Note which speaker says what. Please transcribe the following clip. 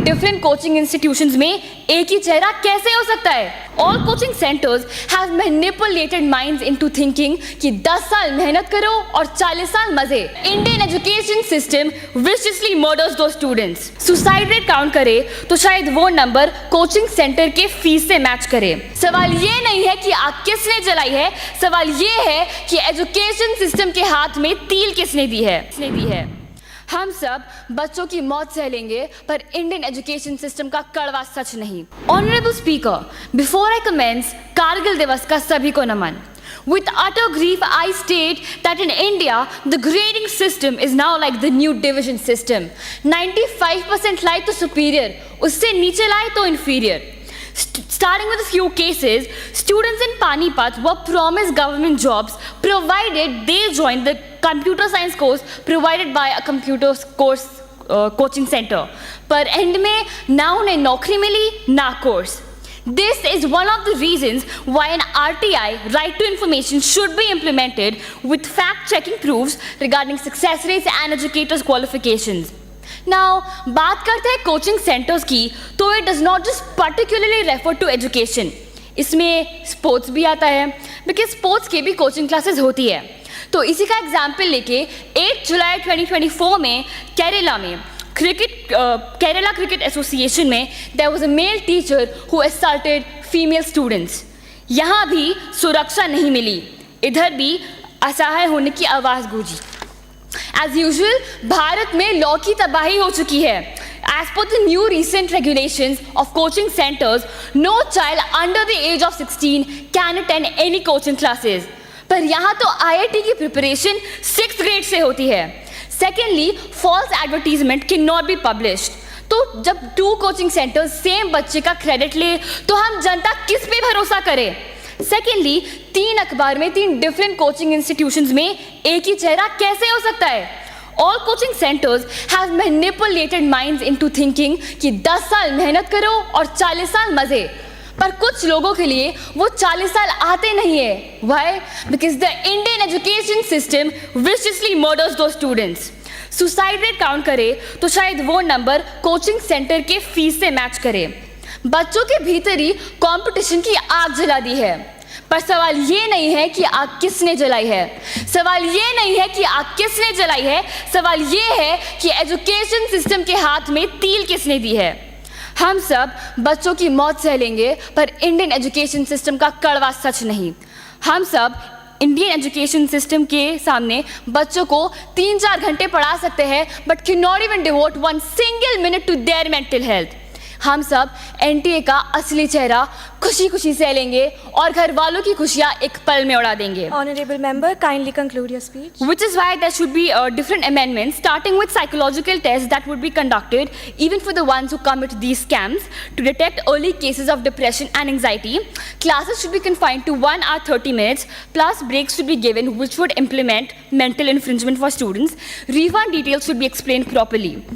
Speaker 1: तीन different coaching institutions में एक ही चेहरा कैसे हो सकता है? All coaching centers have manipulated minds into thinking कि 10 साल मेहनत करो और 40 साल मजे। Indian education system viciously murders those students। Suicide rate count करे तो शायद वो नंबर कोचिंग सेंटर के फीस से मैच करे। सवाल ये नहीं है कि आग किसने जलाई है, सवाल ये है कि एजुकेशन सिस्टम के हाथ में तील किसने दी है। हम सब बच्चों की मौत सह लेंगे पर इंडियन एजुकेशन सिस्टम का कड़वा सच नहीं। Honourable speaker, before I commence Kargil Diwas का सभी को नमन। With utter grief, I state that in India, the grading system is now like the new division system. 95% लाए तो superior, उससे नीचे लाए तो inferior. Starting with a few cases, students in Panipat were promised government jobs provided they joined the computer science course provided by a computer course coaching center. पर end में ना उन्हें नौकरी मिली ना course. This is one of the reasons why an RTI, right to information, should be implemented with fact-checking proofs regarding success rates and educators' qualifications. Now, बात करते हैं coaching centres की, तो it does not just particularly refer to education. इसमें sports भी आता है, because sports के भी कोचिंग क्लासेस होती है। तो इसी का एग्जाम्पल लेके 8 जुलाई 2024 में केरला में केरला क्रिकेट एसोसिएशन में there was a male teacher who assaulted female students. यहाँ भी सुरक्षा नहीं मिली, इधर भी असहाय होने की आवाज़ गूंजी। As usual, भारत में लॉ की तबाही हो चुकी है। As per the new recent regulations of coaching centers, no child under the age of 16 can attend any coaching classes. पर यहाँ तो IIT की प्रिपरेशन 6th grade से होती है। Secondly, false advertisement cannot be published. तो जब 2 कोचिंग सेंटर्स सेम बच्चे का क्रेडिट ले तो हम जनता किस पे भरोसा करें? सेकेंडली, 3 अखबार में 3 डिफरेंट कोचिंग इंस्टीट्यूशंस में एक ही चेहरा कैसे हो सकता है? All coaching centres have manipulated minds into thinking कि 10 साल मेहनत करो और 40 साल मजे। पर कुछ लोगों के लिए वो 40 साल आते नहीं है। Why? Because the Indian education system viciously murders दो स्टूडेंट्स। सुसाइड रेट काउंट करे तो शायद वो नंबर कोचिंग सेंटर के फीस से मैच करे। बच्चों के भीतर ही कंपटीशन की आग जला दी है। पर सवाल ये नहीं है कि आग किसने जलाई है, सवाल ये नहीं है कि आग किसने जलाई है, सवाल ये है कि एजुकेशन सिस्टम के हाथ में तील किसने दी है। हम सब बच्चों की मौत सह लेंगे पर इंडियन एजुकेशन सिस्टम का कड़वा सच नहीं। हम सब इंडियन एजुकेशन सिस्टम के सामने बच्चों को 3-4 घंटे पढ़ा सकते हैं बट कैन नॉट इवन डिवोट 1 single minute to their mental health. हम सब एनटीए का असली चेहरा खुशी खुशी सह लेंगे और घर वालों की खुशियां एक पल में उड़ा देंगे।
Speaker 2: Honorable member, kindly conclude your speech.
Speaker 1: Which is why there should be different amendments, starting with psychological tests that would be conducted even for the ones who commit these scams to detect early cases of depression and anxiety. Classes should be confined to 1 hour 30 minutes, plus breaks should be given which would implement mental infringement for students. Refund details should be explained properly.